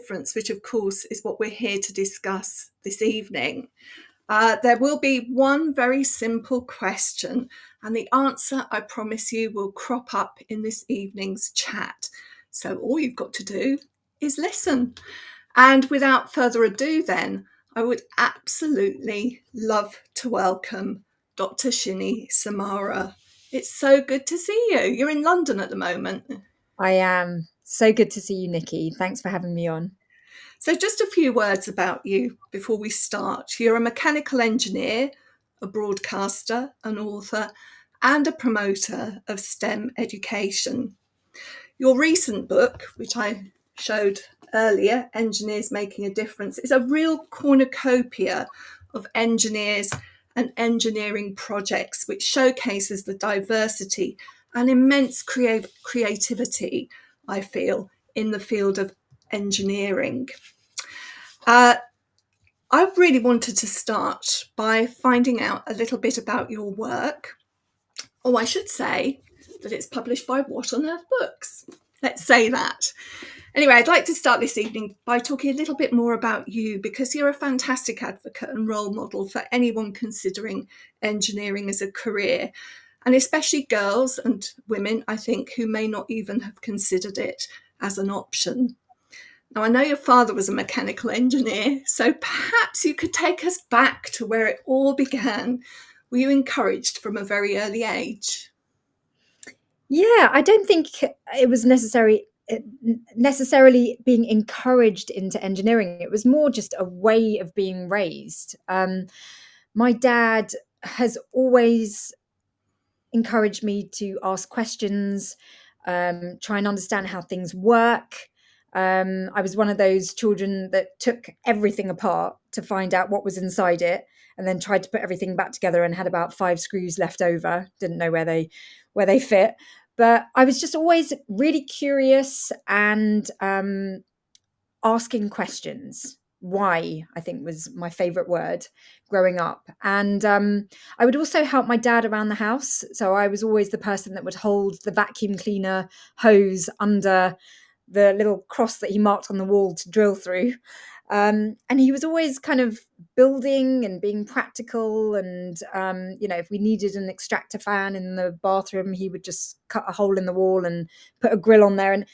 difference, which of course is what we're here to discuss this evening. There will be one very simple question, and the answer, I promise you, will crop up in this evening's chat. So all you've got to do is listen. And without further ado, then, I would absolutely love to welcome Dr. Shini Somara. It's so good to see you. You're in London at the moment. I am. So good to see you, Nikki. Thanks for having me on. So just a few words about you before we start. You're a mechanical engineer, a broadcaster, an author, and a promoter of STEM education. Your recent book, which I showed earlier, Engineers Making a Difference, is a real cornucopia of engineers and engineering projects, which showcases the diversity and immense creativity, I feel, in the field of engineering. I really wanted to start by finding out a little bit about your work. Oh, I should say that it's published by What on Earth Books. Let's say that. Anyway, I'd like to start this evening by talking a little bit more about you, because you're a fantastic advocate and role model for anyone considering engineering as a career, and especially girls and women, I think, who may not even have considered it as an option. Now, I know your father was a mechanical engineer, so perhaps you could take us back to where it all began. Were you encouraged from a very early age? Yeah, I don't think it was necessarily being encouraged into engineering. It was more just a way of being raised. My dad has always encouraged me to ask questions, try and understand how things work. I was one of those children that took everything apart to find out what was inside it, and then tried to put everything back together and had about 5 screws left over. Didn't know where they fit. But I was just always really curious and asking questions. Why, I think, was my favorite word growing up. And I would also help my dad around the house. So I was always the person that would hold the vacuum cleaner hose under the little cross that he marked on the wall to drill through. And he was always kind of building and being practical. And, if we needed an extractor fan in the bathroom, he would just cut a hole in the wall and put a grill on there. And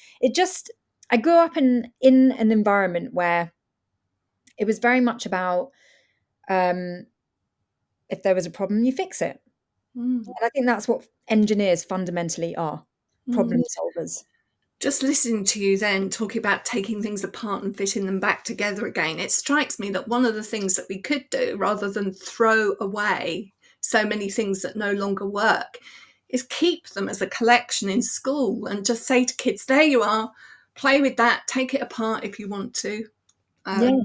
I grew up in an environment where it was very much about if there was a problem, you fix it. And I think that's what engineers fundamentally are, problem solvers. Just listening to you then talking about taking things apart and fitting them back together again, it strikes me that one of the things that we could do, rather than throw away so many things that no longer work, is keep them as a collection in school and just say to kids, there you are, play with that, take it apart if you want to. Yeah.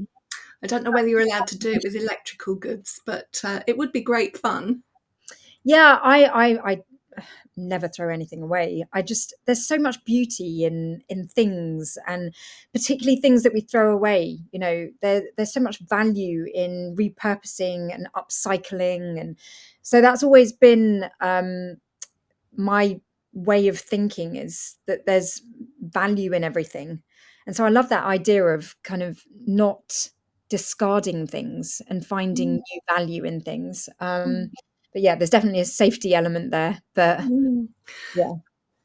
I don't know whether you're allowed to do it with electrical goods, but it would be great fun. Yeah, I never throw anything away. There's so much beauty in things, and particularly things that we throw away. There's so much value in repurposing and upcycling, and so that's always been my way of thinking, is that there's value in everything. And so I love that idea of kind of not discarding things and finding new value in things. But yeah, there's definitely a safety element there. But yeah.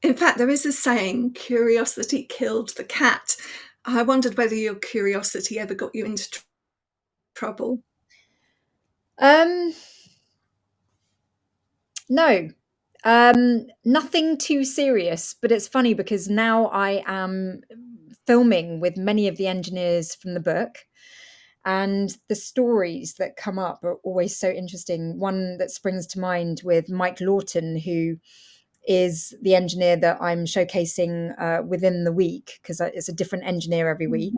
In fact, there is a saying, curiosity killed the cat. I wondered whether your curiosity ever got you into trouble. No, nothing too serious, but it's funny because now I am filming with many of the engineers from the book, and the stories that come up are always so interesting. One that springs to mind with Mike Lawton, who is the engineer that I'm showcasing within the week, because it's a different engineer every week.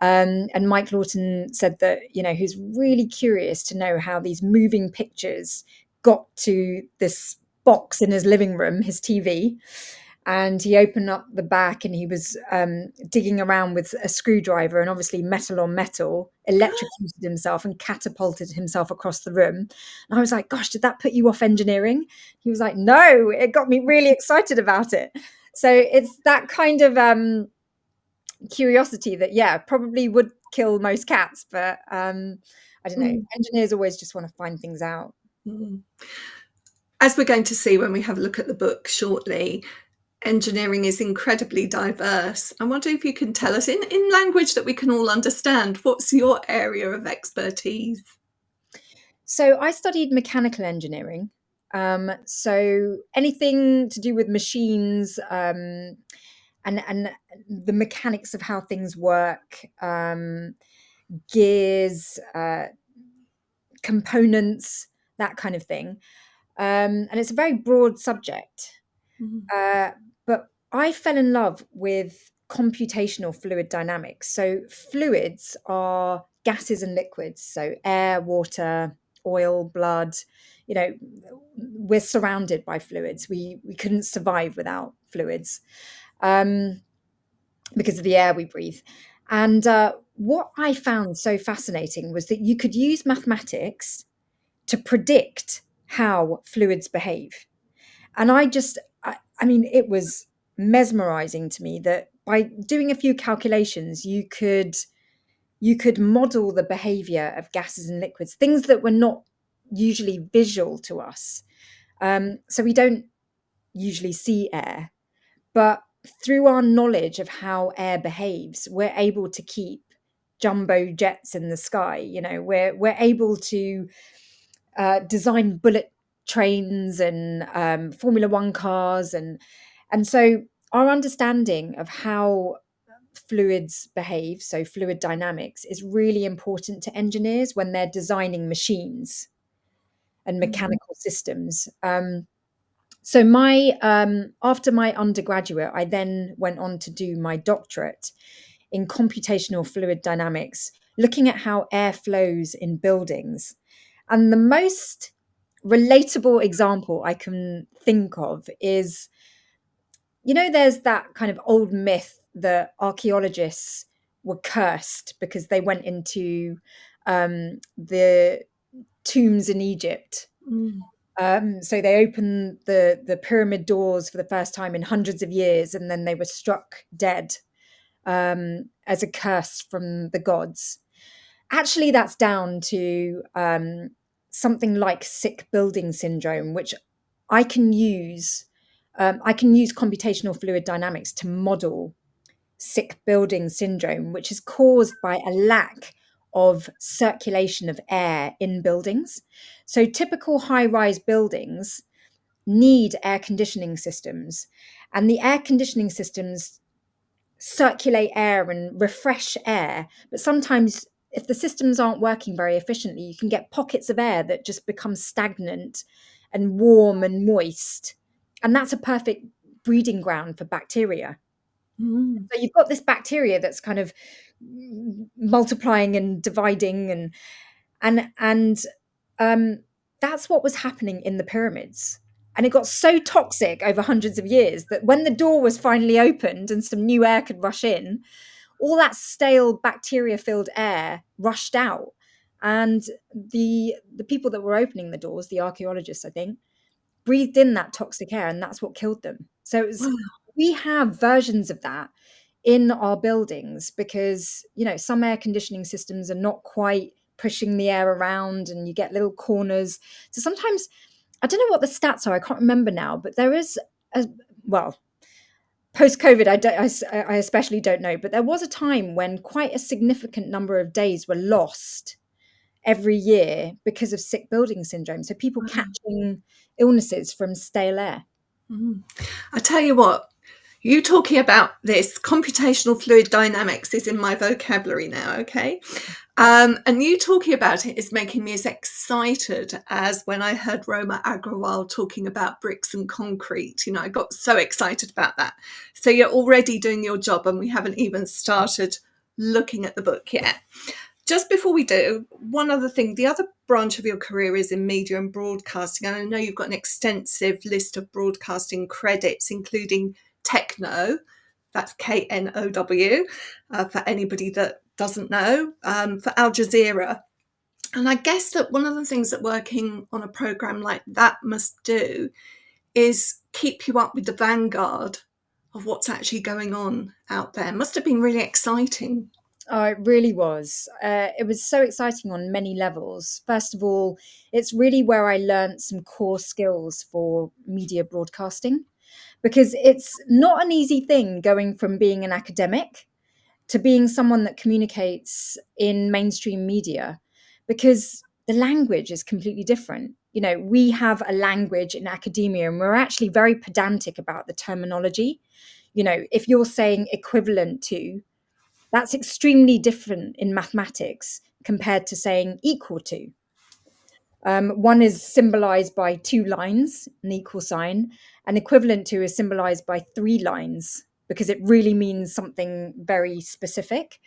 And Mike Lawton said that, he's really curious to know how these moving pictures got to this box in his living room, his TV. And he opened up the back and he was digging around with a screwdriver, and obviously metal on metal, electrocuted himself and catapulted himself across the room. And I was like, gosh, did that put you off engineering? He was like, no, it got me really excited about it. So it's that kind of curiosity that, yeah, probably would kill most cats, but I don't know. Mm, Engineers always just want to find things out. mm. As we're going to see when we have a look at the book shortly, engineering is incredibly diverse. I wonder if you can tell us in language that we can all understand, what's your area of expertise? So I studied mechanical engineering. So anything to do with machines, and the mechanics of how things work, gears, components, that kind of thing. And it's a very broad subject. Mm, Uh, but I fell in love with computational fluid dynamics. So fluids are gases and liquids, so air, water, oil, blood. You know, we're surrounded by fluids. We couldn't survive without fluids, um, because of the air we breathe. And what I found so fascinating was that you could use mathematics to predict how fluids behave. And I mean, it was mesmerizing to me that by doing a few calculations, you could model the behavior of gases and liquids, things that were not usually visual to us. So we don't usually see air, but through our knowledge of how air behaves, we're able to keep jumbo jets in the sky. You know, we're able to design bullet trains and Formula One cars, and so our understanding of how fluids behave, so fluid dynamics, is really important to engineers when they're designing machines and mm, mechanical systems. So my after my undergraduate, I then went on to do my doctorate in computational fluid dynamics, looking at how air flows in buildings. And the most relatable example I can think of is, there's that kind of old myth that archaeologists were cursed because they went into the tombs in Egypt. mm, So they opened the pyramid doors for the first time in hundreds of years, and then they were struck dead, as a curse from the gods. Actually, that's down to something like sick building syndrome, which I can use. I can use computational fluid dynamics to model sick building syndrome, which is caused by a lack of circulation of air in buildings. So, typical high rise buildings need air conditioning systems, and the air conditioning systems circulate air and refresh air. But sometimes, if the systems aren't working very efficiently, you can get pockets of air that just become stagnant and warm and moist. And that's a perfect breeding ground for bacteria. mm, So you've got this bacteria that's kind of multiplying and dividing, and that's what was happening in the pyramids. And it got so toxic over hundreds of years that when the door was finally opened and some new air could rush in, all that stale bacteria filled air rushed out. And the people that were opening the doors, the archaeologists, I think, breathed in that toxic air, and that's what killed them. So wow, we have versions of that in our buildings because, some air conditioning systems are not quite pushing the air around, and you get little corners. So sometimes, I don't know what the stats are, I can't remember now, but there is a, well, post COVID, I especially don't know, but there was a time when quite a significant number of days were lost every year because of sick building syndrome. So people wow. catching illnesses from stale air. Mm. I tell you what, you talking about this computational fluid dynamics is in my vocabulary now, okay? And you talking about it is making me as excited as when I heard Roma Agrawal talking about bricks and concrete. I got so excited about that. So you're already doing your job, and we haven't even started looking at the book yet. Just before we do, one other thing, the other branch of your career is in media and broadcasting. And I know you've got an extensive list of broadcasting credits, including Techno, that's KNOW, for anybody that doesn't know, for Al Jazeera. And I guess that one of the things that working on a program like that must do is keep you up with the vanguard of what's actually going on out there. Must have been really exciting. Oh, it really was. It was so exciting on many levels. First of all, it's really where I learned some core skills for media broadcasting, because it's not an easy thing going from being an academic to being someone that communicates in mainstream media, because the language is completely different. You know, we have a language in academia and we're actually very pedantic about the terminology. You know, if you're saying equivalent to, that's extremely different in mathematics compared to saying equal to. One is symbolized by two lines, an equal sign, and equivalent to is symbolized by three lines because it really means something very specific.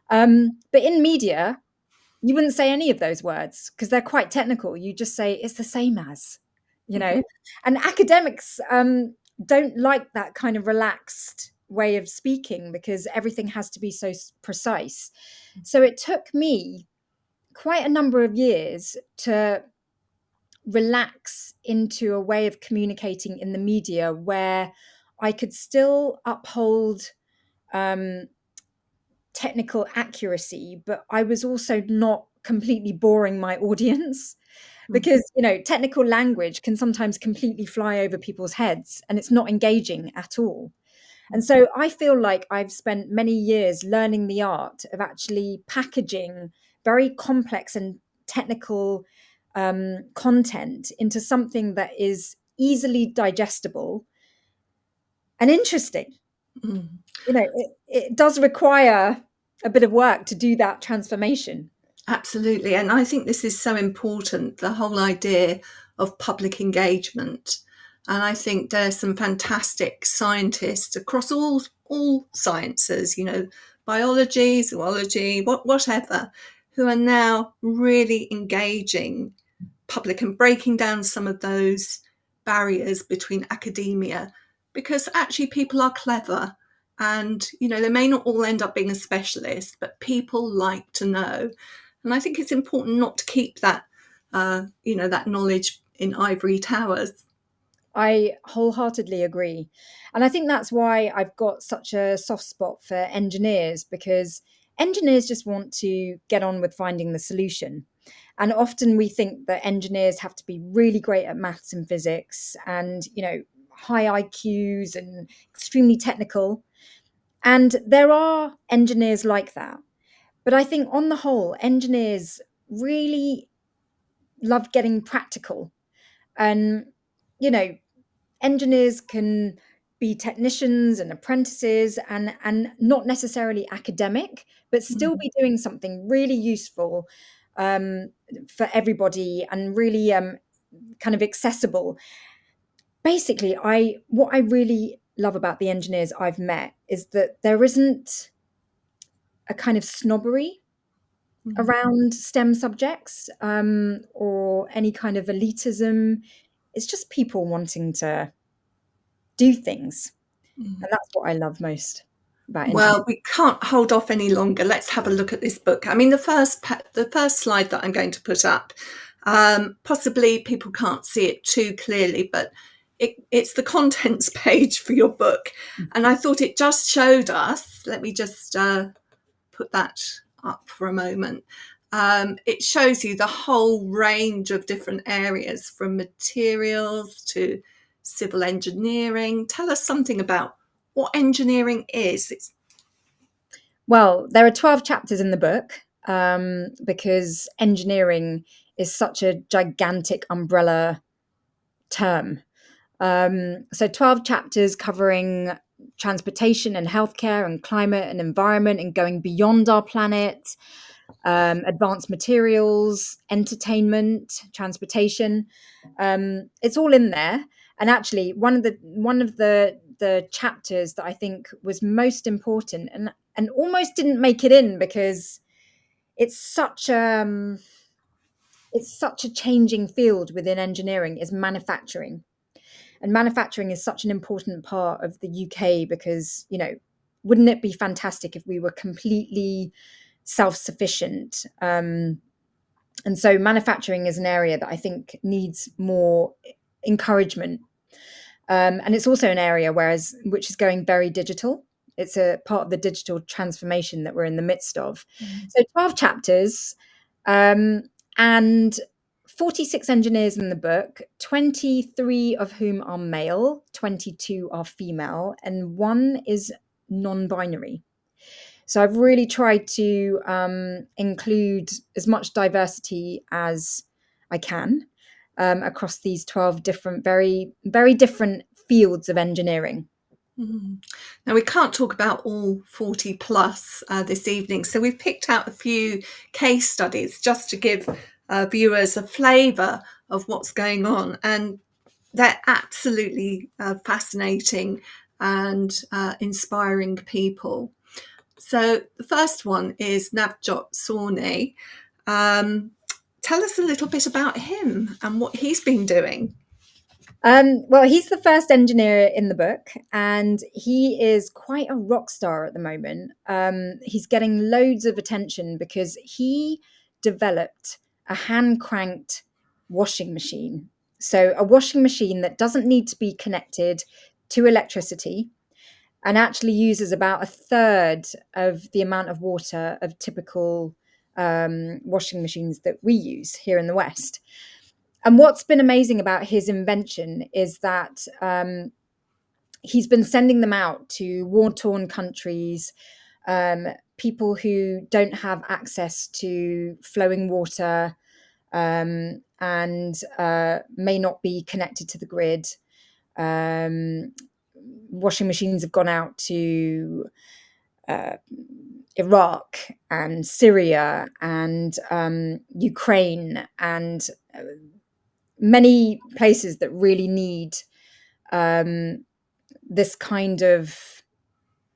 But in media, you wouldn't say any of those words because they're quite technical. You just say it's the same as, you know. And academics don't like that kind of relaxed way of speaking because everything has to be so precise. So it took me quite a number of years to relax into a way of communicating in the media where I could still uphold um, technical accuracy, but I was also not completely boring my audience. Because, you know, technical language can sometimes completely fly over people's heads and it's not engaging at all. And so I feel like I've spent many years learning the art of actually packaging very complex and technical content into something that is easily digestible and interesting. Mm. You know, it does require a bit of work to do that transformation. Absolutely. And I think this is so important, the whole idea of public engagement. And I think there's some fantastic scientists across all sciences, biology, zoology, whatever, who are now really engaging public and breaking down some of those barriers between academia, because actually people are clever, and they may not all end up being a specialist, but people like to know. And I think it's important not to keep that knowledge in ivory towers. I wholeheartedly agree. And I think that's why I've got such a soft spot for engineers, because engineers just want to get on with finding the solution. And often we think that engineers have to be really great at maths and physics and, you know, high IQs and extremely technical. And there are engineers like that. But I think on the whole, engineers really love getting practical. And, you know, engineers can be technicians and apprentices and not necessarily academic, but still be doing something really useful um, for everybody and really kind of accessible. Basically, I what I really love about the engineers I've met is that there isn't a kind of snobbery Mm. around STEM subjects or any kind of elitism. It's just people wanting to do things. Mm. And that's what I love most about engineering. Well, we can't hold off any longer. Let's have a look at this book. I mean, the first slide that I'm going to put up, possibly people can't see it too clearly, but it's the contents page for your book. And I thought it just showed us, let me just put that up for a moment. It shows you the whole range of different areas, from materials to civil engineering. Tell us something about what engineering is. Well, there are 12 chapters in the book because engineering is such a gigantic umbrella term. So 12 chapters covering transportation and healthcare and climate and environment and going beyond our planet, advanced materials, entertainment, transportation. It's all in there. And actually, one of the chapters that I think was most important and almost didn't make it in because it's such it's such a changing field within engineering is manufacturing. And manufacturing is such an important part of the UK because, you know, wouldn't it be fantastic if we were completely self-sufficient? And so manufacturing is an area that I think needs more encouragement. And it's also an area which is going very digital. It's a part of the digital transformation that we're in the midst of. So 12 chapters, um, and 46 engineers in the book, 23 of whom are male, 22 are female, and one is non-binary. So I've really tried to include as much diversity as I can across these 12 different, very, very different fields of engineering. Mm. Now, we can't talk about all 40 plus this evening, so we've picked out a few case studies just to give viewers a flavour of what's going on. And they're absolutely fascinating and inspiring people. So the first one is Navjot Sawney. Tell us a little bit about him and what he's been doing. Well, he's the first engineer in the book, and he is quite a rock star at the moment. He's getting loads of attention because he developed a hand cranked washing machine. So, a washing machine that doesn't need to be connected to electricity and actually uses about a third of the amount of water of typical washing machines that we use here in the West. And what's been amazing about his invention is that he's been sending them out to war-torn countries, people who don't have access to flowing water, and may not be connected to the grid. Washing machines have gone out to Iraq and Syria and Ukraine and many places that really need this kind of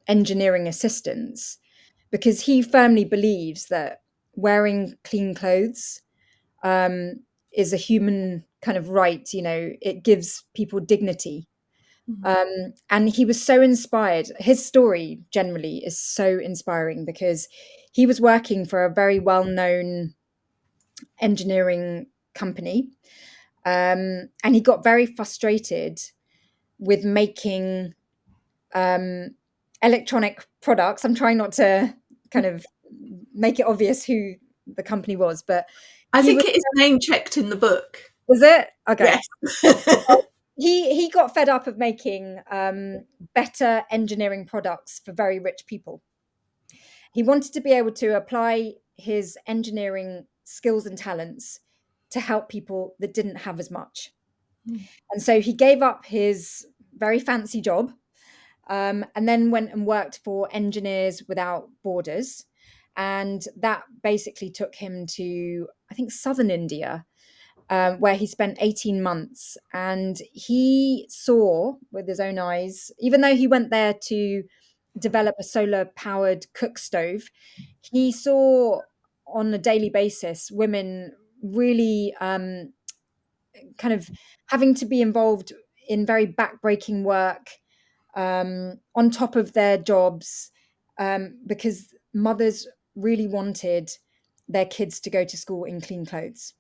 engineering assistance, because he firmly believes that wearing clean clothes is a human kind of right. You know, it gives people dignity. And he was so inspired. His story generally is so inspiring because he was working for a very well-known engineering company, and he got very frustrated with making electronic products. I'm trying not to kind of make it obvious who the company was, but I he think it is name checked in the book. was it? Okay. Yes. He got fed up of making better engineering products for very rich people. He wanted to be able to apply his engineering skills and talents to help people that didn't have as much. And so he gave up his very fancy job, and then went and worked for Engineers Without Borders. And that basically took him to, I think, southern India, where he spent 18 months. And he saw with his own eyes, even though he went there to develop a solar powered cook stove, he saw on a daily basis women really kind of having to be involved in very backbreaking work on top of their jobs, because mothers really wanted their kids to go to school in clean clothes.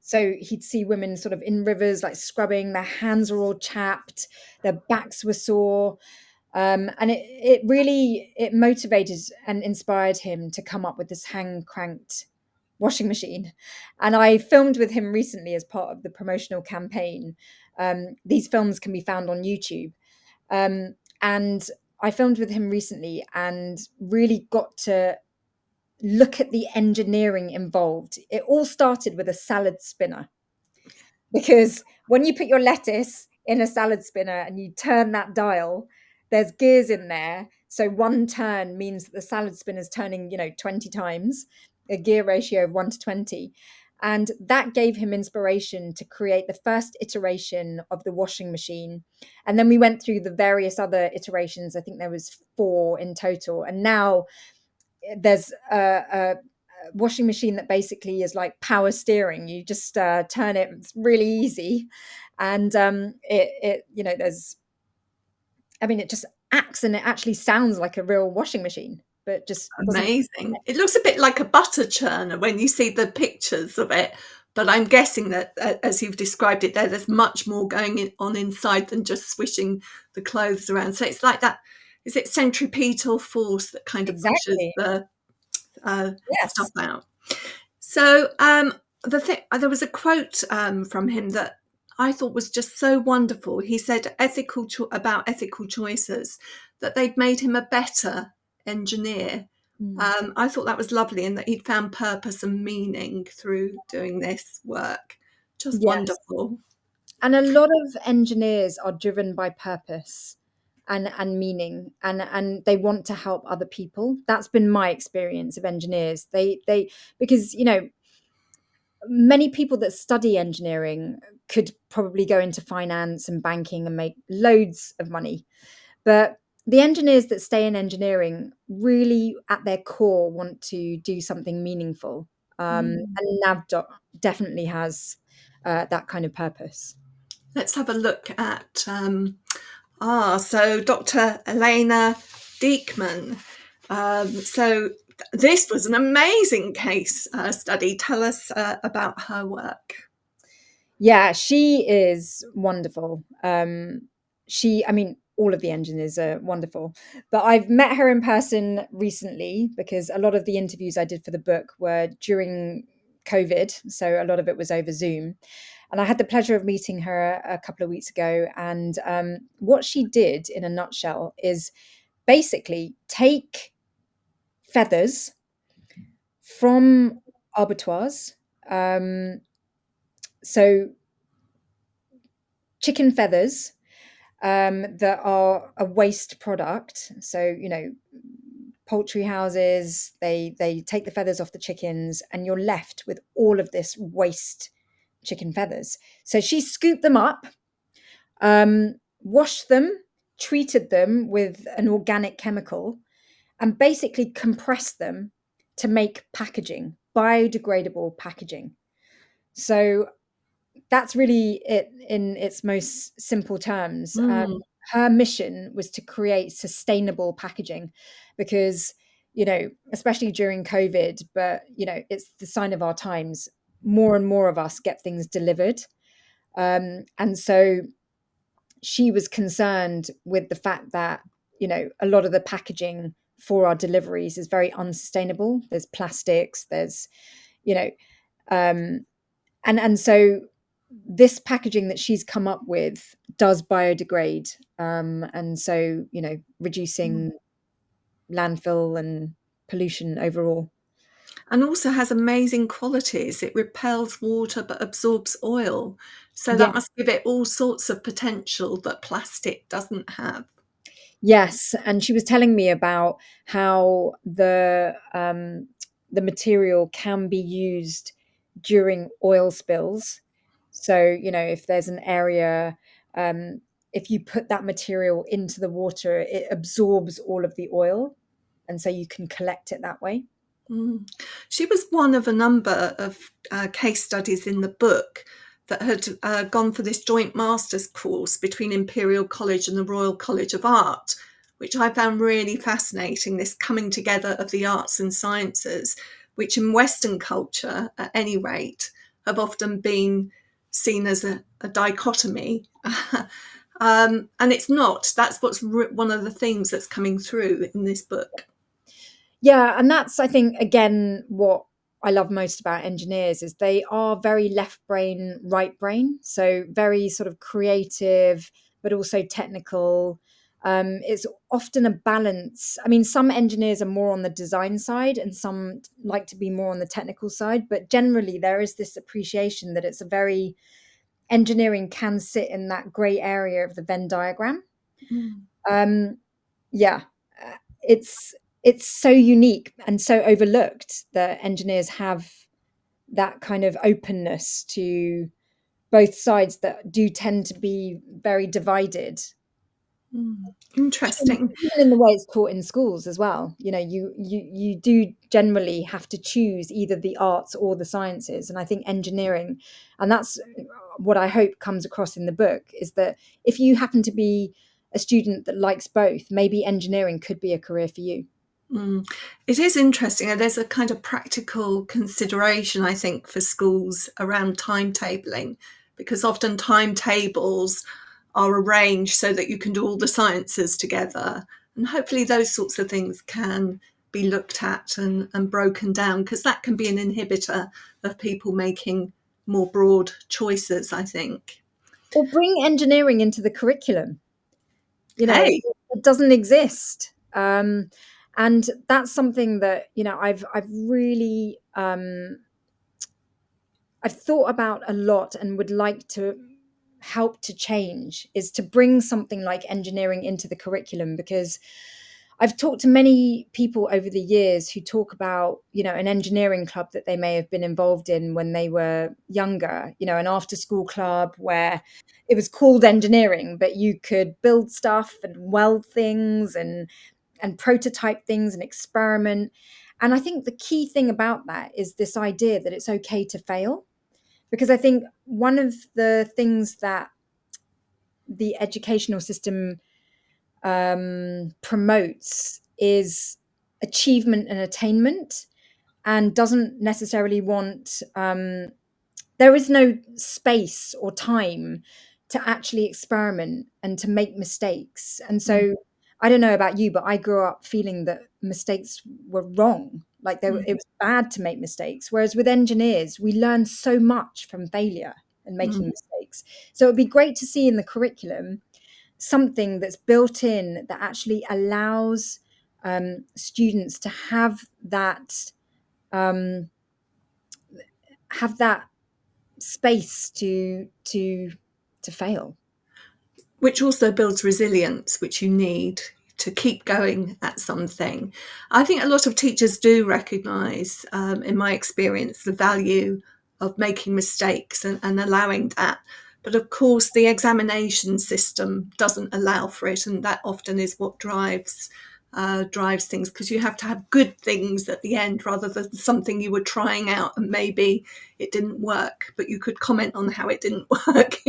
So he'd see women sort of in rivers, like scrubbing, their hands were all chapped, their backs were sore. And it really, it motivated and inspired him to come up with this hand cranked washing machine. And I filmed with him recently as part of the promotional campaign. These films can be found on YouTube. And I filmed with him recently and really got to look at the engineering involved. It all started with a salad spinner, because when you put your lettuce in a salad spinner and you turn that dial, there's gears in there. So one turn means that the salad spinner is turning, 20 times, a gear ratio of 1 to 20. And that gave him inspiration to create the first iteration of the washing machine. And then we went through the various other iterations. I think there was 4 in total. And now there's a washing machine that basically is like power steering. You just turn it; it's really easy, and there's, I mean, it just acts and it actually sounds like a real washing machine, but just wasn't. Amazing. It looks a bit like a butter churner when you see the pictures of it, But I'm guessing that, as you've described it there, there's much more going on inside than just swishing the clothes around. So it's like that, is it centripetal force that kind of pushes Exactly. the stuff Yes. out? So there was a quote from him that I thought was just so wonderful. He said about ethical choices, that they'd made him a better engineer. Mm. I thought that was lovely, and that he'd found purpose and meaning through doing this work. Just Yes. wonderful. And a lot of engineers are driven by purpose and meaning, and they want to help other people. That's been my experience of engineers. They because many people that study engineering could probably go into finance and banking and make loads of money. But the engineers that stay in engineering really, at their core, want to do something meaningful. Mm. And definitely has that kind of purpose. Let's have a look at so Dr. Elena Diekman. So this was an amazing case study. Tell us about her work. Yeah, she is wonderful. I mean, all of the engineers are wonderful, but I've met her in person recently because a lot of the interviews I did for the book were during COVID. So a lot of it was over Zoom. And I had the pleasure of meeting her a couple of weeks ago. And what she did in a nutshell is basically take feathers from abattoirs. So chicken feathers that are a waste product. So, poultry houses, they take the feathers off the chickens, and you're left with all of this waste chicken feathers. So she scooped them up, washed them, treated them with an organic chemical, and basically compressed them to make packaging, biodegradable packaging. So that's really it in its most simple terms. Mm, Her mission was to create sustainable packaging because, especially during COVID, but, it's the sign of our times. More and more of us get things delivered. And so she was concerned with the fact that, a lot of the packaging for our deliveries is very unsustainable. There's plastics, there's, you know, um, and so this packaging that she's come up with does biodegrade, and so mm. reducing landfill and pollution overall. And also has amazing qualities. It repels water but absorbs oil. So that Yeah. must give it all sorts of potential that plastic doesn't have. Yes, and she was telling me about how the material can be used during oil spills. So, if there's an area, um, if you put that material into the water, it absorbs all of the oil, and so you can collect it that way. Mm. She was one of a number of case studies in the book that had gone for this joint master's course between Imperial College and the Royal College of Art, which I found really fascinating, this coming together of the arts and sciences, which in Western culture, at any rate, have often been seen as a dichotomy. And it's not. That's what's one of the themes that's coming through in this book. Yeah, and that's, I think, again, what I love most about engineers is they are very left brain, right brain. So very sort of creative, but also technical. It's often a balance. I mean, some engineers are more on the design side and some like to be more on the technical side, but generally there is this appreciation that it's a very engineering can sit in that gray area of the Venn diagram. Mm. Um, yeah, it's it's so unique and so overlooked that engineers have that kind of openness to both sides that do tend to be very divided. Mm. Even, Interesting. even in the way it's taught in schools as well. You do generally have to choose either the arts or the sciences, and I think engineering, and that's what I hope comes across in the book, is that if you happen to be a student that likes both, maybe engineering could be a career for you. Mm. It is interesting, and there's a kind of practical consideration, I think, for schools around timetabling, because often timetables are arranged so that you can do all the sciences together. And hopefully, those sorts of things can be looked at and broken down, because that can be an inhibitor of people making more broad choices, I think. Or bring engineering into the curriculum. Hey, It doesn't exist. And that's something that, I've really, I've thought about a lot and would like to help to change, is to bring something like engineering into the curriculum, because I've talked to many people over the years who talk about, an engineering club that they may have been involved in when they were younger, an after school club where it was called engineering, but you could build stuff and weld things and prototype things and experiment. And I think the key thing about that is this idea that it's okay to fail. Because I think one of the things that the educational system promotes is achievement and attainment, and doesn't necessarily want, there is no space or time to actually experiment and to make mistakes. And so I don't know about you, but I grew up feeling that mistakes were wrong. Like it was bad to make mistakes. Whereas with engineers, we learn so much from failure and making mistakes. So it'd be great to see in the curriculum something that's built in that actually allows students to um, have that space to fail. which also builds resilience, which you need to keep going at something. I think a lot of teachers do recognise, in my experience, the value of making mistakes and allowing that. But of course, the examination system doesn't allow for it, and that often is what drives things, because you have to have good things at the end rather than something you were trying out and maybe it didn't work, but you could comment on how it didn't work.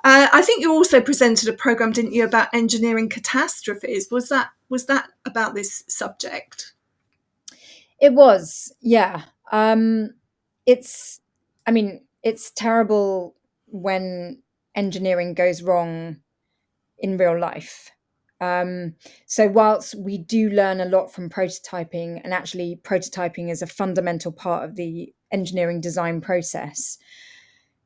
I think you also presented a program, didn't you, about engineering catastrophes? Was that about this subject? It was, yeah. It's, I mean, it's terrible when engineering goes wrong in real life. Um, so whilst we do learn a lot from prototyping, and actually prototyping is a fundamental part of the engineering design process,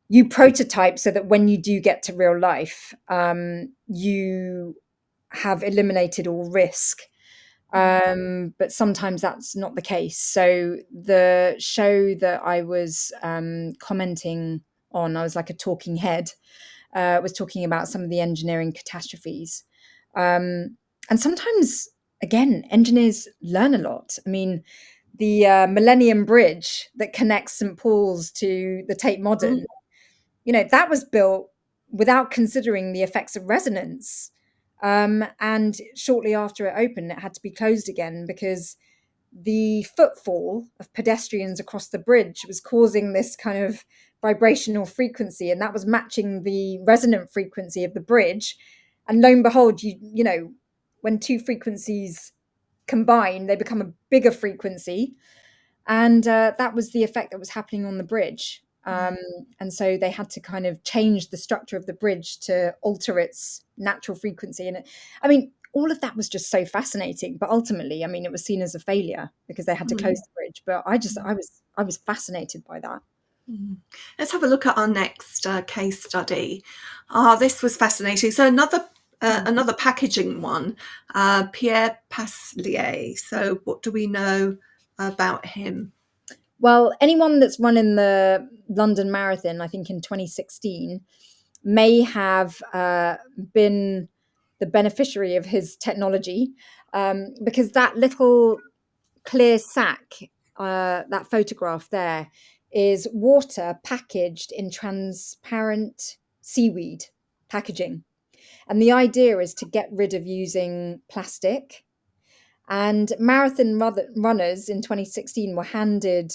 you prototype so that when you do get to real life, you have eliminated all risk. But sometimes that's not the case. So the show that I was commenting on, I was like a talking head, was talking about some of the engineering catastrophes. And sometimes, again, engineers learn a lot. I mean, the Millennium Bridge that connects St. Paul's to the Tate Mm, Modern, that was built without considering the effects of resonance. And shortly after it opened, it had to be closed again because the footfall of pedestrians across the bridge was causing this kind of vibrational frequency, and that was matching the resonant frequency of the bridge. And lo and behold, when two frequencies combine, they become a bigger frequency, and that was the effect that was happening on the bridge. And so they had to kind of change the structure of the bridge to alter its natural frequency. And I mean, all of that was just so fascinating. But ultimately, I mean, it was seen as a failure because they had to close mm, the bridge. But I was fascinated by that. mm. Let's have a look at our next case study. This was fascinating. So another packaging one, Pierre Paslier. So what do we know about him? Well, anyone that's run in the London Marathon, I think in 2016, may have been the beneficiary of his technology, because that little clear sack, that photograph there, is water packaged in transparent seaweed packaging. And the idea is to get rid of using plastic. And marathon runners in 2016 were handed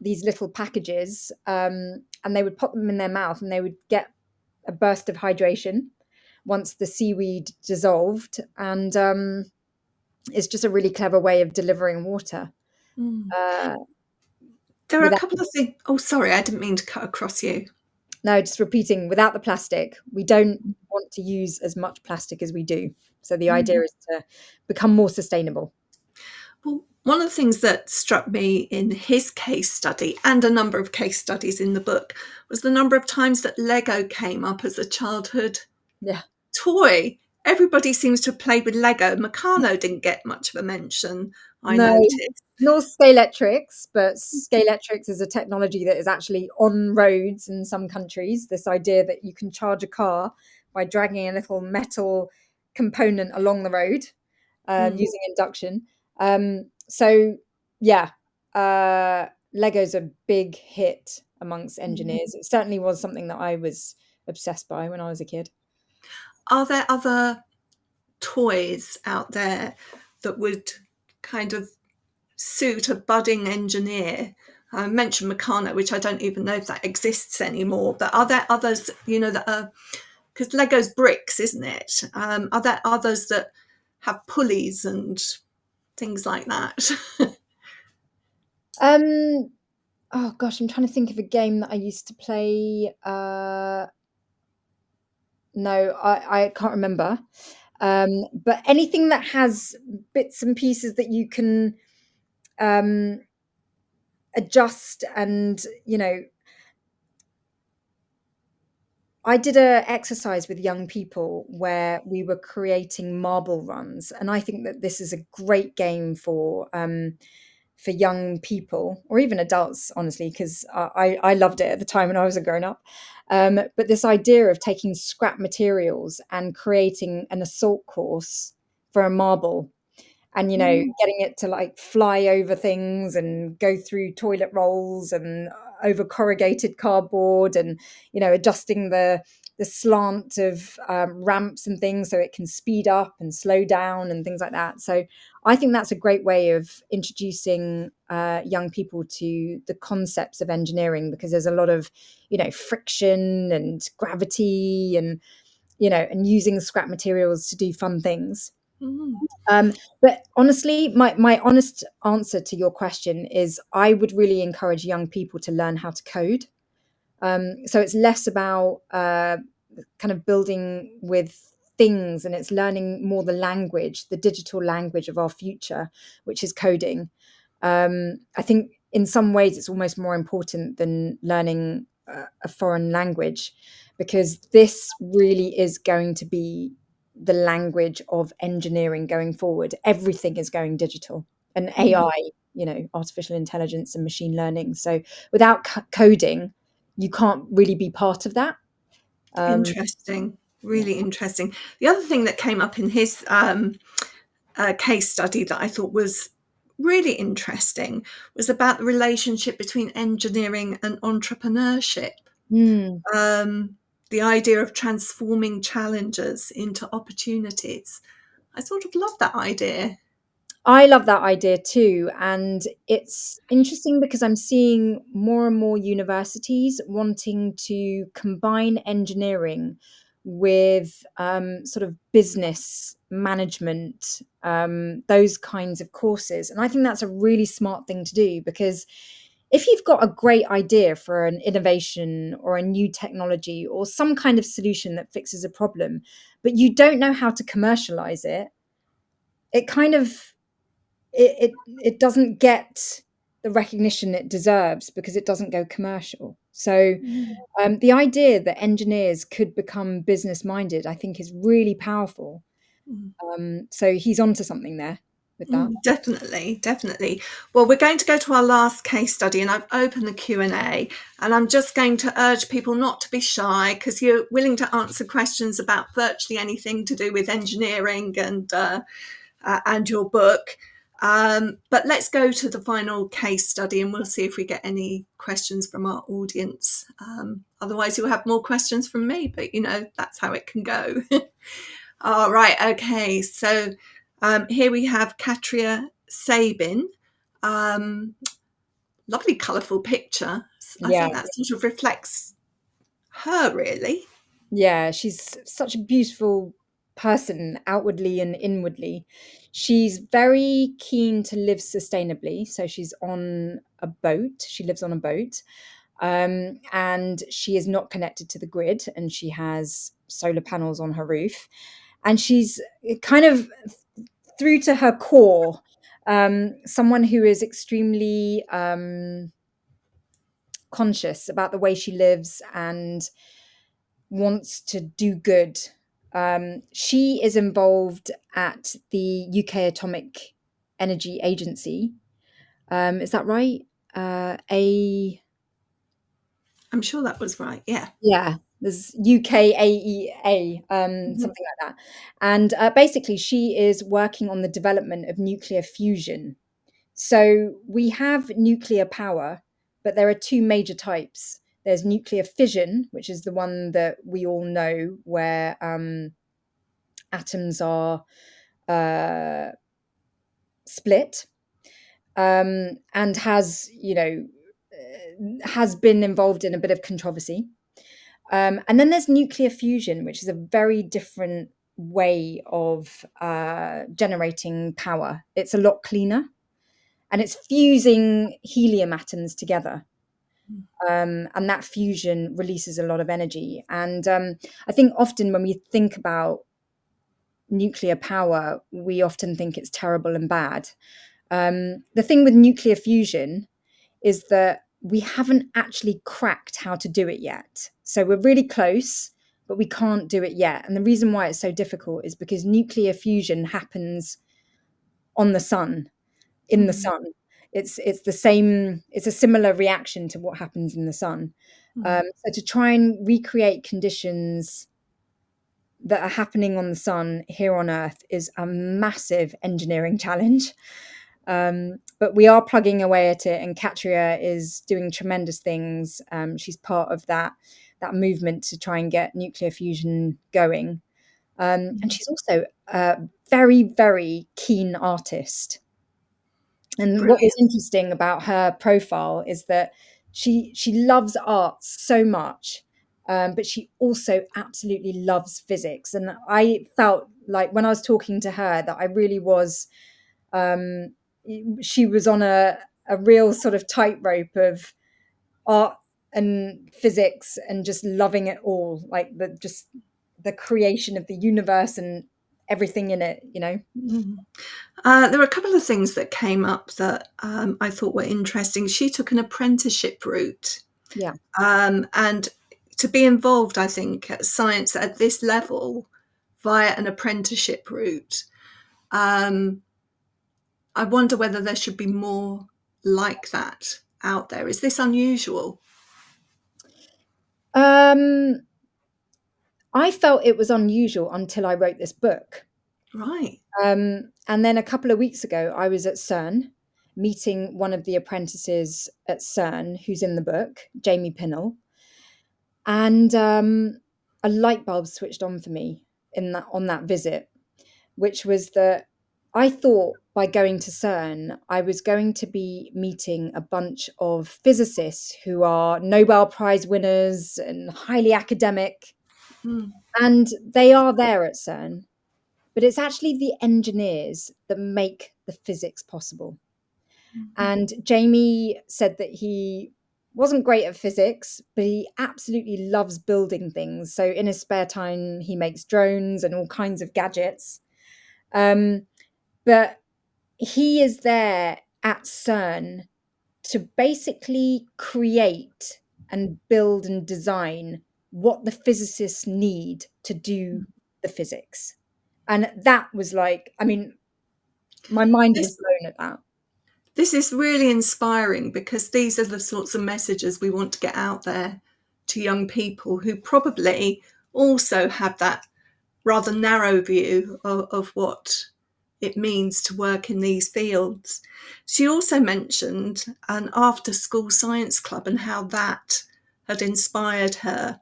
these little packages, and they would pop them in their mouth and they would get a burst of hydration once the seaweed dissolved. And It's just a really clever way of delivering water Mm. uh, There are a without. couple of things. Oh, sorry, I didn't mean to cut across you. No, just repeating, without the plastic. We don't want to use as much plastic as we do. So the idea Mm. is to become more sustainable. Well, one of the things that struck me in his case study and a number of case studies in the book was the number of times that Lego came up as a childhood Yeah. toy. Everybody seems to have played with Lego. Meccano didn't get much of a mention, I No, noticed. nor Scalextrics, but Scalextrics is a technology that is actually on roads in some countries. This idea that you can charge a car by dragging a little metal component along the road Mm, using induction. So, yeah, Lego's a big hit amongst mm. engineers. It certainly was something that I was obsessed by when I was a kid. Are there other toys out there that would kind of suit a budding engineer? I mentioned Meccano, which I don't even know if that exists anymore, but are there others, that are, because Lego's bricks, isn't it? Are there others that have pulleys and things like that? Um, oh gosh, I'm trying to think of a game that I used to play. No, I can't remember. But anything that has bits and pieces that you can um, adjust and, I did a exercise with young people where we were creating marble runs, and I think that this is a great game for young people or even adults, honestly, because I loved it at the time when I was a grown up. But this idea of taking scrap materials and creating an assault course for a marble and Mm, getting it to like fly over things and go through toilet rolls and over corrugated cardboard and adjusting the slant of ramps and things so it can speed up and slow down and things like that. So I think that's a great way of introducing young people to the concepts of engineering, because there's a lot of friction and gravity and and using scrap materials to do fun things. mm, But honestly, my honest answer to your question is I would really encourage young people to learn how to code. So it's less about kind of building with things, and it's learning more the language, the digital language of our future, which is coding. I think in some ways it's almost more important than learning a foreign language, because this really is going to be the language of engineering going forward. Everything is going digital, and mm. AI, artificial intelligence and machine learning. So without coding, you can't really be part of that. Um, Interesting. yeah. Really interesting. The other thing that came up in his case study that I thought was really interesting was about the relationship between engineering and entrepreneurship. Mm. Um, the idea of transforming challenges into opportunities. I sort of love that idea. I love that idea too. And it's interesting because I'm seeing more and more universities wanting to combine engineering with sort of business management, those kinds of courses. And I think that's a really smart thing to do, because if you've got a great idea for an innovation or a new technology or some kind of solution that fixes a problem, but you don't know how to commercialize it, it kind of it doesn't get the recognition it deserves because it doesn't go commercial. So Mm. the idea that engineers could become business minded, I think, is really powerful. Mm. So he's onto something there with that. Definitely, definitely. Well, we're going to go to our last case study, and I've opened the Q&A, and I'm just going to urge people not to be shy, because you're willing to answer questions about virtually anything to do with engineering and your book. But let's go to the final case study, and we'll see if we get any questions from our audience. Otherwise, you'll have more questions from me, but that's how it can go. All right, okay. So here we have Katria Sabin. Um, Lovely, colourful picture. I Yeah, think that sort of reflects her, really. yeah, she's such a beautiful person outwardly and inwardly. She's very keen to live sustainably. So she's on a boat. She lives on a boat. And she is not connected to the grid, and she has solar panels on her roof. And she's kind of through to her core, someone who is extremely conscious about the way she lives and wants to do good. She is involved at the UK Atomic Energy Agency. Is that right? A I'm sure that was right. Yeah. Yeah, there's UKAEA, Mhm. something like that. And basically, she is working on the development of nuclear fusion. So we have nuclear power, but there are two major types. There's nuclear fission, which is the one that we all know, where atoms are split, and has been involved in a bit of controversy. And then there's nuclear fusion, which is a very different way of generating power. It's a lot cleaner, and it's fusing helium atoms together. And that fusion releases a lot of energy. And I think often when we think about nuclear power, we often think it's terrible and bad. The thing with nuclear fusion is that we haven't actually cracked how to do it yet. So we're really close, but we can't do it yet. And the reason why it's so difficult is because nuclear fusion happens on the sun, in the Mm, sun. It's the same. It's a similar reaction to what happens in the sun. mm, So to try and recreate conditions that are happening on the sun here on Earth is a massive engineering challenge. But we are plugging away at it, and Katria is doing tremendous things. She's part of that movement to try and get nuclear fusion going. And mm. she's also a very, very keen artist. And what was Brilliant. interesting about her profile is that she loves art so much, but she also absolutely loves physics. And I felt like when I was talking to her that I really was um, she was on a real sort of tightrope of art and physics and just loving it all, like the creation of the universe and everything in it, you know. Mm. There were a couple of things that came up that I thought were interesting. She took an apprenticeship route, Yeah. and to be involved, I think, at science at this level via an apprenticeship route, um, I wonder whether there should be more like that out there. Is this unusual? um I felt it was unusual until I wrote this book. Right. And then a couple of weeks ago I was at CERN meeting one of the apprentices at CERN who's in the book, Jamie Pinnell. And a light bulb switched on for me in that on that visit, which was that I thought by going to CERN, I was going to be meeting a bunch of physicists who are Nobel Prize winners and highly academic, Mm, and they are there at CERN. But it's actually the engineers that make the physics possible. And Jamie said that he wasn't great at physics, but he absolutely loves building things. So in his spare time, he makes drones and all kinds of gadgets. Um, but he is there at CERN to basically create and build and design what the physicists need to do the physics. And that was like, I mean, my mind was This blown at that. this is really inspiring because these are the sorts of messages we want to get out there to young people who probably also have that rather narrow view of what it means to work in these fields. She also mentioned an after school science club and how that had inspired her.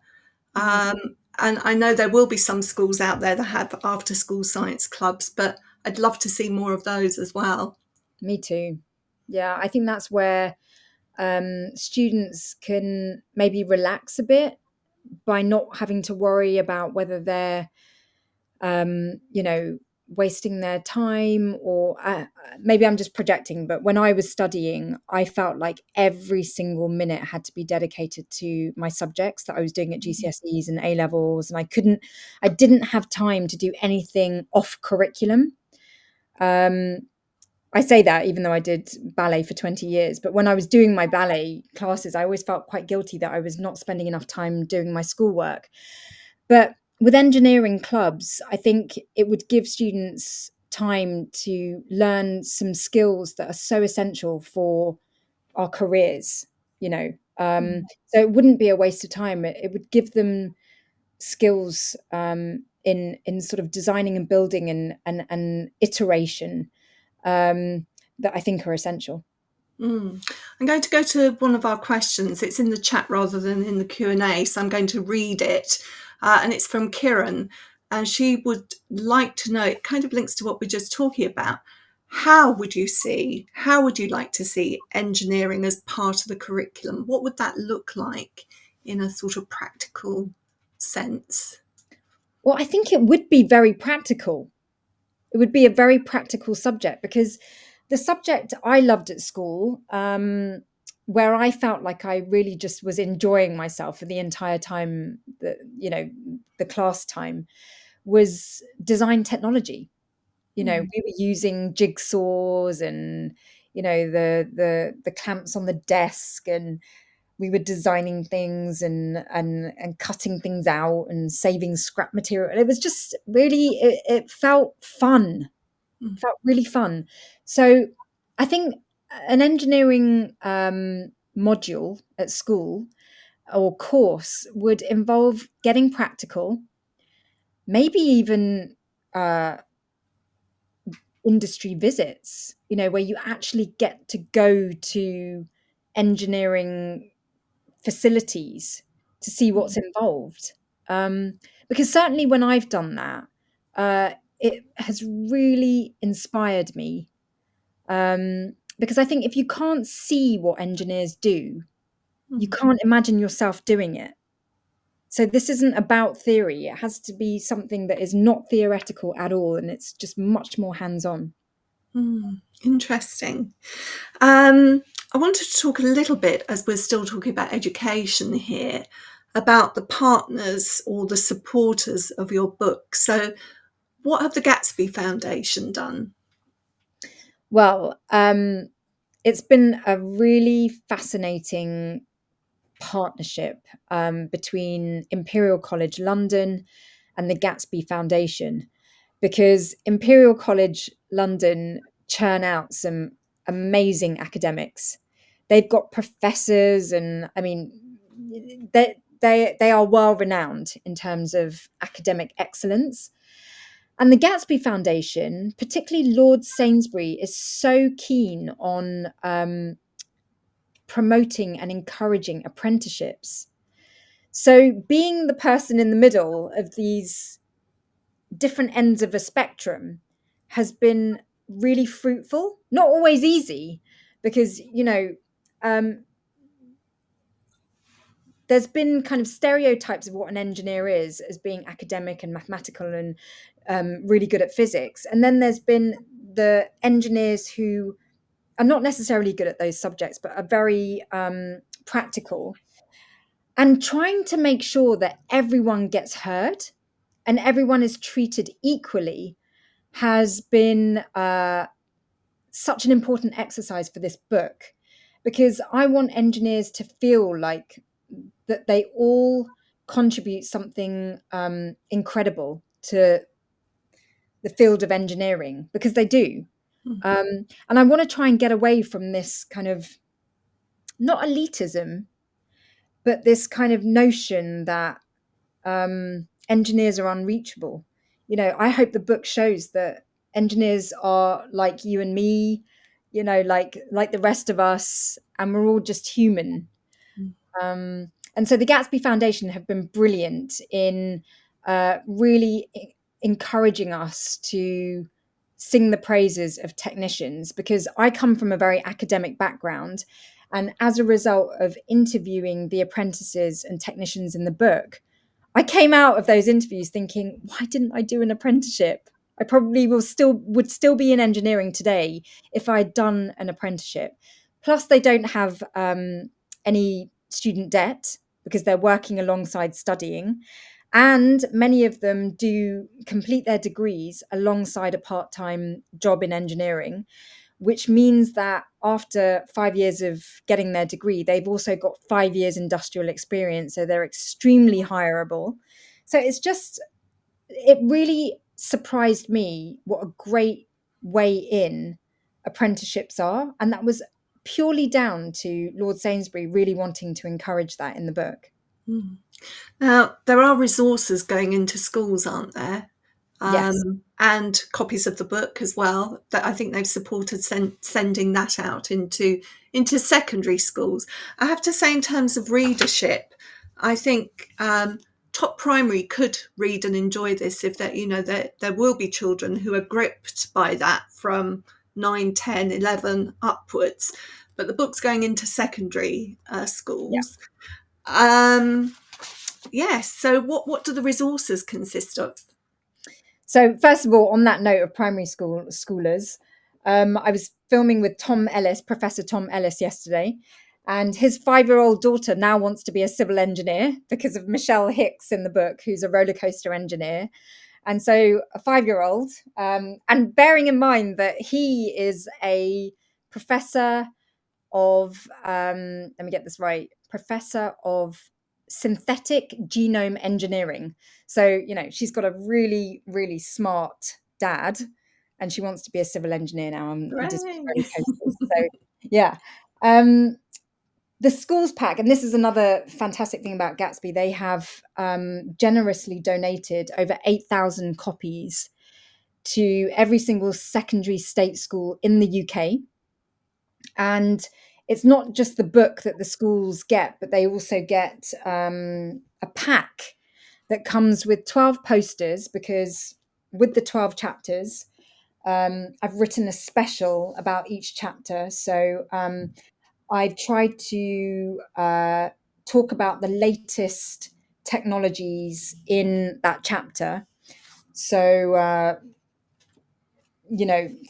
Mm, Um, and I know there will be some schools out there that have after school science clubs, but I'd love to see more of those as well. me too. Yeah, I think that's where students can maybe relax a bit by not having to worry about whether they're you know, wasting their time, or maybe I'm just projecting, but when I was studying, I felt like every single minute had to be dedicated to my subjects that I was doing at GCSEs and A levels, and I didn't have time to do anything off curriculum. Um, I say that even though I did ballet for 20 years, but when I was doing my ballet classes, I always felt quite guilty that I was not spending enough time doing my schoolwork. But with engineering clubs, I think it would give students time to learn some skills that are so essential for our careers, you know. So it wouldn't be a waste of time. It would give them skills in sort of designing and building and iteration, that I think are essential. I'm going to go to one of our questions. It's in the chat rather than in the Q&A, so I'm going to read it. And it's from Kiran. And she would like to know, it kind of links to what we're just talking about. How would you like to see engineering as part of the curriculum? What would that look like in a sort of practical sense? Well, I think it would be very practical. It would be a very practical subject, because the subject I loved at school, where I felt like I really just was enjoying myself for the entire time, that, you know, the class time, was design technology. You know, we were using jigsaws and, you know, the clamps on the desk, and we were designing things and cutting things out and saving scrap material. It was just really, it felt fun. Felt really fun. So I think an engineering module at school or course would involve getting practical, maybe even uh, industry visits, you know, where you actually get to go to engineering facilities to see what's involved. Because certainly when I've done that, it has really inspired me. Because I think if you can't see what engineers do, you can't imagine yourself doing it. So this isn't about theory. It has to be something that is not theoretical at all, and it's just much more hands-on. Interesting. I wanted to talk a little bit, as we're still talking about education here, about the partners or the supporters of your book. So, what have the Gatsby Foundation done? Well, it's been a really fascinating partnership between Imperial College London and the Gatsby Foundation, because Imperial College London churn out some amazing academics. They've got professors, and I mean, they are well renowned in terms of academic excellence. And the Gatsby Foundation, particularly Lord Sainsbury, is so keen on promoting and encouraging apprenticeships. So, being the person in the middle of these different ends of a spectrum has been really fruitful. Not always easy, because, you know, um, there's been kind of stereotypes of what an engineer is as being academic and mathematical and really good at physics. And then there's been the engineers who are not necessarily good at those subjects, but are very practical, and trying to make sure that everyone gets heard and everyone is treated equally has been such an important exercise for this book, because I want engineers to feel like that they all contribute something incredible to the field of engineering, because they do. And I want to try and get away from this kind of, not elitism, but this kind of notion that engineers are unreachable. You know, I hope the book shows that engineers are like you and me, you know, like the rest of us, and we're all just human. And so the Gatsby Foundation have been brilliant in really encouraging us to sing the praises of technicians, because I come from a very academic background. And as a result of interviewing the apprentices and technicians in the book, I came out of those interviews thinking, why didn't I do an apprenticeship? I probably would still be in engineering today if I had done an apprenticeship. Plus, they don't have any student debt because they're working alongside studying. And many of them do complete their degrees alongside a part time job in engineering, which means that after 5 years of getting their degree, they've also got 5 years industrial experience. So they're extremely hireable. So it really surprised me what a great way in apprenticeships are. And that was purely down to Lord Sainsbury really wanting to encourage that in the book. Mm. Now, there are resources going into schools, aren't there? Yes. And copies of the book as well. That I think they've supported sending that out into secondary schools. I have to say, in terms of readership, I think top primary could read and enjoy this if that there will be children who are gripped by that from 9, 10, 11 upwards. But the book's going into secondary Yeah. schools. Yes. So what do the resources consist of? So, first of all, on that note of primary schoolers, I was filming with Tom Ellis, Professor Tom Ellis, yesterday, and his 5-year-old daughter now wants to be a civil engineer because of Michelle Hicks in the book, who's a roller coaster engineer. And so, a 5-year-old, and bearing in mind that he is a professor of, let me get this right, professor of synthetic genome engineering. So, she's got a really, really smart dad and she wants to be a civil engineer now and just Hooray. roller coasters. So, yeah. Um, the schools pack, and this is another fantastic thing about Gatsby, they have generously donated over 8,000 copies to every single secondary state school in the UK. And it's not just the book that the schools get, but they also get a pack that comes with 12 posters, because with the 12 chapters, I've written a special about each chapter. So I've tried to talk about the latest technologies in that chapter. So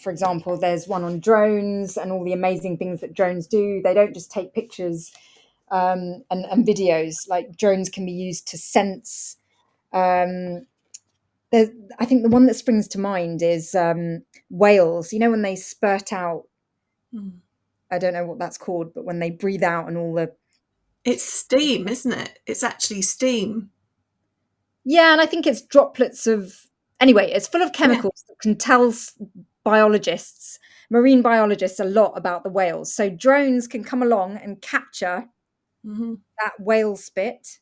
for example, there's one on drones and all the amazing things that drones do. They don't just take pictures and videos. Like, drones can be used to sense. Um, I think the one that springs to mind is whales. When they spurt out, Mm. I don't know what that's called, but when they breathe out and all the It's steam, isn't it? It's actually steam. yeah, and I think it's droplets of anyway. It's full of Yeah. chemicals that can tell biologists, marine biologists, a lot about the whales. So drones can come along and capture Hmm. that whale spit,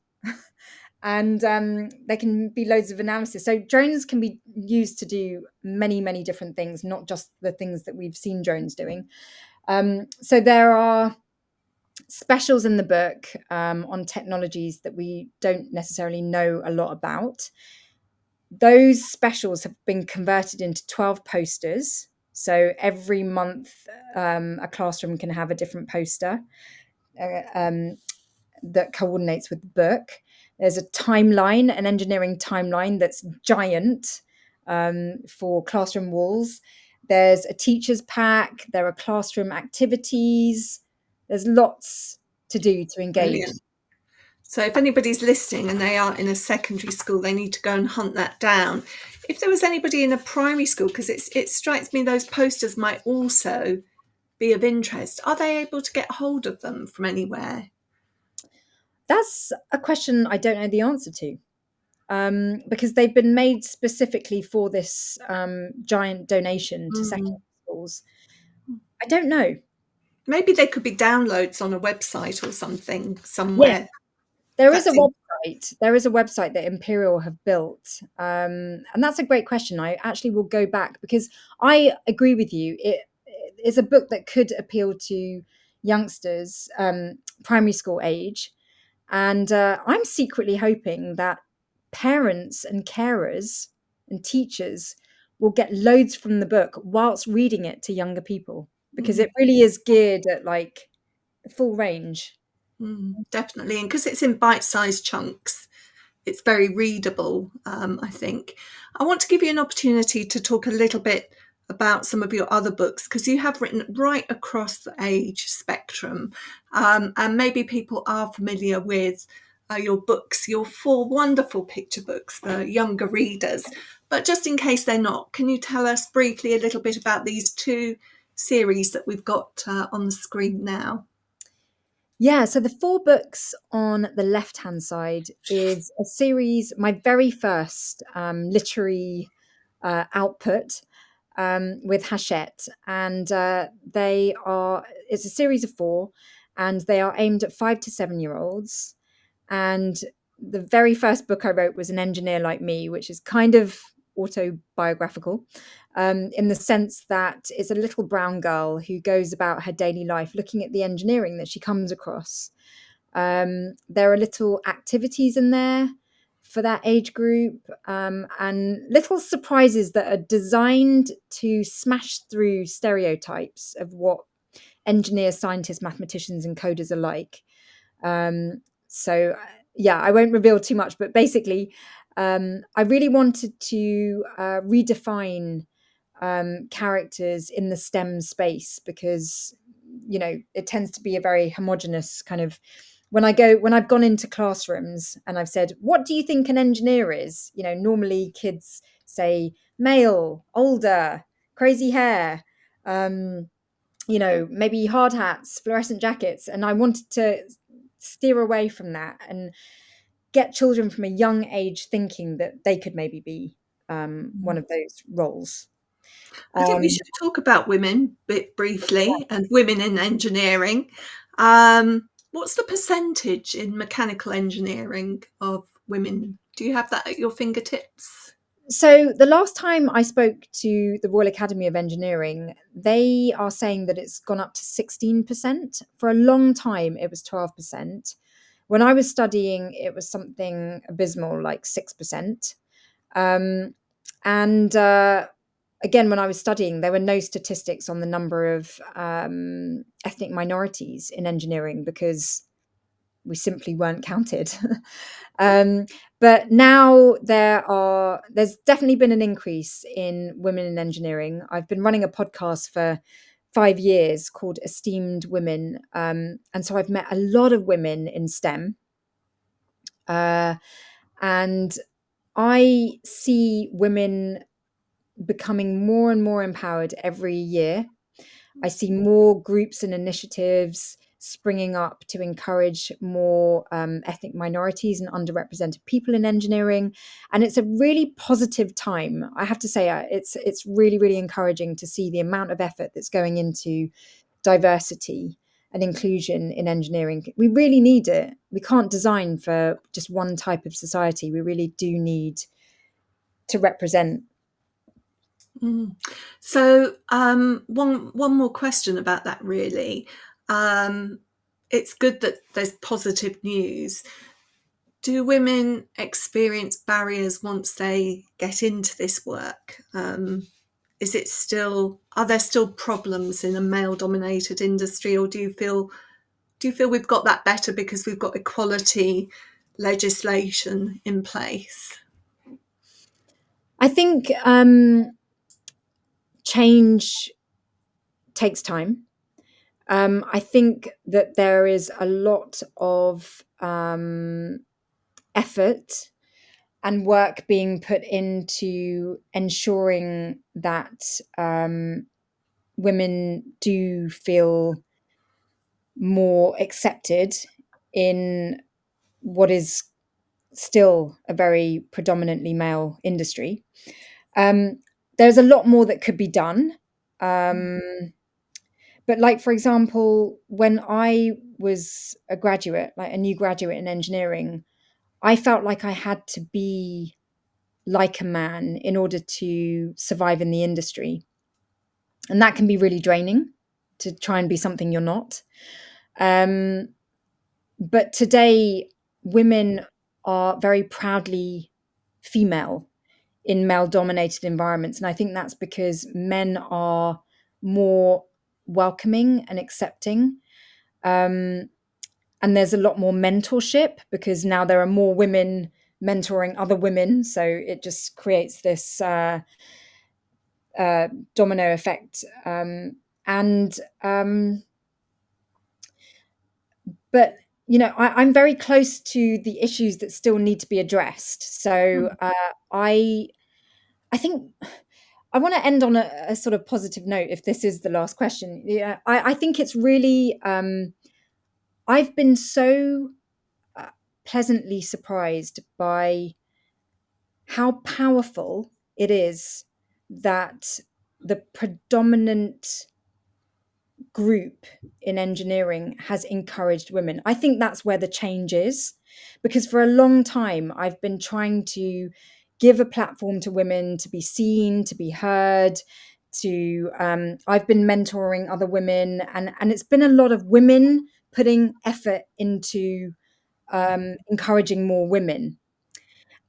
and there can be loads of analysis. So drones can be used to do many, many different things, not just the things that we've seen drones doing. So there are specials in the book on technologies that we don't necessarily know a lot about. Those specials have been converted into 12 posters. So every month, a classroom can have a different poster that coordinates with the book. There's a timeline, an engineering timeline that's giant for classroom walls. There's a teacher's pack. There are classroom activities. There's lots to do to engage. Brilliant. So if anybody's listening and they are in a secondary school, they need to go and hunt that down. If there was anybody in a primary school, because it strikes me those posters might also be of interest, are they able to get hold of them from anywhere? That's a question I don't know the answer to. Because they've been made specifically for this giant donation to secondary Mm. schools. I don't know. Maybe they could be downloads on a website or something Yeah, somewhere. there is a That's in. website. There is a website that Imperial have built, and that's a great question. I actually will go back because I agree with you. It is a book that could appeal to youngsters, primary school age, and I'm secretly hoping that parents and carers and teachers will get loads from the book whilst reading it to younger people, because Mm. it really is geared at like full range. Mm, definitely, and because it's in bite-sized chunks, it's very readable, I think. I want to give you an opportunity to talk a little bit about some of your other books, because you have written right across the age spectrum, and maybe people are familiar with your books, your 4 wonderful picture books for younger readers. But just in case they're not, can you tell us briefly a little bit about these 2 series that we've got on the screen now? Yeah, so the 4 books on the left-hand side is a series, my very first literary output with Hachette, and it's a series of 4, and they are aimed at 5 to 7-year-olds. And the very first book I wrote was An Engineer Like Me, which is kind of autobiographical, in the sense that it's a little brown girl who goes about her daily life looking at the engineering that she comes across. There are little activities in there for that age group, and little surprises that are designed to smash through stereotypes of what engineers, scientists, mathematicians, and coders are like. So yeah, I won't reveal too much, but basically, I really wanted to redefine characters in the STEM space, because it tends to be a very homogenous kind of. When I've gone into classrooms and I've said, "What do you think an engineer is?" Normally kids say male, older, crazy hair. Maybe hard hats, fluorescent jackets. And I wanted to steer away from that and get children from a young age thinking that they could maybe be one of those roles. I think we Um, should talk about women bit briefly and women in engineering. What's the percentage in mechanical engineering of women? Do you have that at your fingertips? so the last time I spoke to the Royal Academy of Engineering, they are saying that it's gone up to 16%. For a long time, it was 12%. When I was studying, it was something abysmal, like 6%. Um, and again, when I was studying, there were no statistics on the number of ethnic minorities in engineering, because we simply weren't counted. um, but now there's definitely been an increase in women in engineering. I've been running a podcast for 5 years called Esteemed Women, and so I've met a lot of women in STEM, uh, and I see women becoming more and more empowered every year. I see more groups and initiatives springing up to encourage more ethnic minorities and underrepresented people in engineering, and it's a really positive time. I have to say, it's really, really encouraging to see the amount of effort that's going into diversity and inclusion in engineering. We really need it. We can't design for just one type of society. We really do need to represent. Mm. So, one more question about that, really. It's good that there's positive news. Do women experience barriers once they get into this work? Are there still problems in a male-dominated industry, or do you feel we've got that better because we've got equality legislation in place? I think change takes time. I think that there is a lot of effort and work being put into ensuring that women do feel more accepted in what is still a very predominantly male industry. Um, there's a lot more that could be done. Um, but, like, for example, when I was a graduate, like a new graduate in engineering, I felt like I had to be like a man in order to survive in the industry. And that can be really draining, to try and be something you're not. Um, but today, women are very proudly female in male dominated environments. And I think that's because men are more welcoming and accepting. Um, and there's a lot more mentorship, because now there are more women mentoring other women. So it just creates this domino effect. And but I'm very close to the issues that still need to be addressed. So I think I want to end on a sort of positive note, if this is the last question. Yeah, I think it's really, I've been so pleasantly surprised by how powerful it is that the predominant group in engineering has encouraged women. I think that's where the change is, because for a long time I've been trying to give a platform to women to be seen, to be heard, to I've been mentoring other women, and it's been a lot of women putting effort into encouraging more women.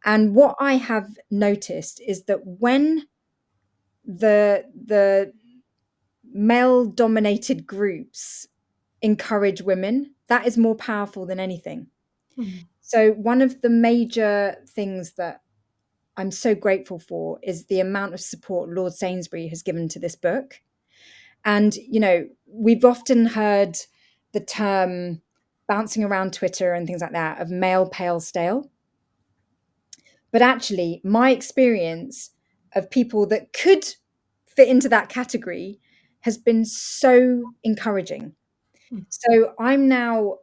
And what I have noticed is that when the male dominated groups encourage women, that is more powerful than anything. So one of the major things that I'm so grateful for is the amount of support Lord Sainsbury has given to this book. And we've often heard the term bouncing around Twitter and things like that of male pale stale. But actually, my experience of people that could fit into that category has been so encouraging. So I'm now,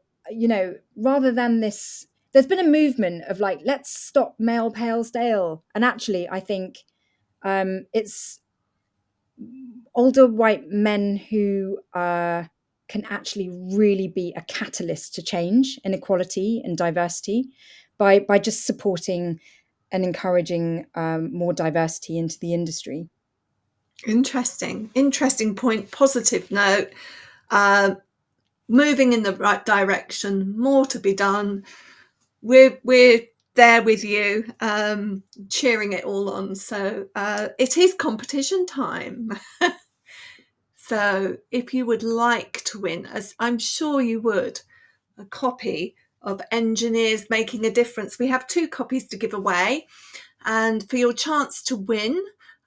rather than this, there's been a movement of like, let's stop male pale stale. And actually, I think it's older white men who can actually really be a catalyst to change inequality and diversity by just supporting and encouraging more diversity into the industry. Interesting point. Positive note. Moving in the right direction. More to be done. We're there with you, cheering it all on. So it is competition time. So if you would like to win, as I'm sure you would, a copy of Engineers Making a Difference, we have 2 copies to give away. And for your chance to win,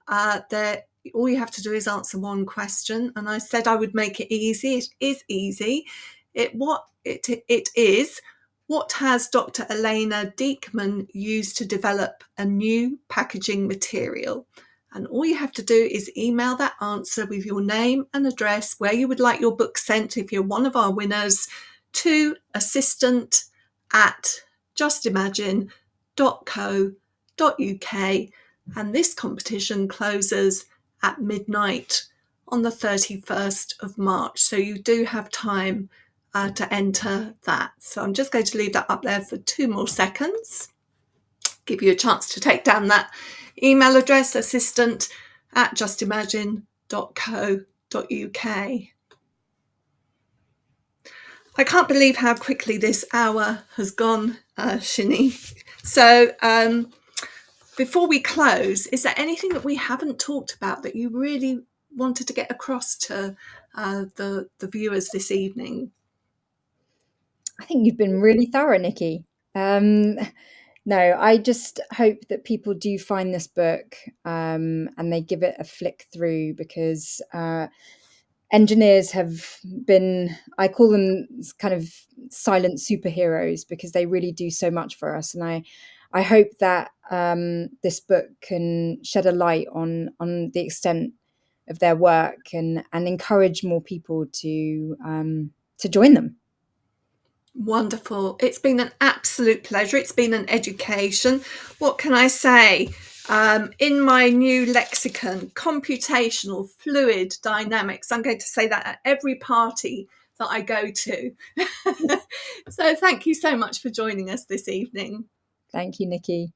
all you have to do is answer one question. And I said I would make it easy. It is easy. It is, what has Dr. Elena Diekman used to develop a new packaging material? And all you have to do is email that answer with your name and address, where you would like your book sent if you're one of our winners, to assistant@justimagine.co.uk, and this competition closes at midnight on the 31st of March. So you do have time to enter that. So I'm just going to leave that up there for 2 more seconds, give you a chance to take down that email address, assistant@justimagine.co.uk. I can't believe how quickly this hour has gone, Shini. So before we close, is there anything that we haven't talked about that you really wanted to get across to the viewers this evening? I think you've been really thorough, Nikki. No, I just hope that people do find this book and they give it a flick through, because engineers have been, I call them kind of silent superheroes, because they really do so much for us. And I hope that this book can shed a light on the extent of their work and encourage more people to join them. Wonderful. It's been an absolute pleasure. It's been an education. What can I say? In my new lexicon, computational fluid dynamics. I'm going to say that at every party that I go to. So thank you so much for joining us this evening. Thank you, Nikki.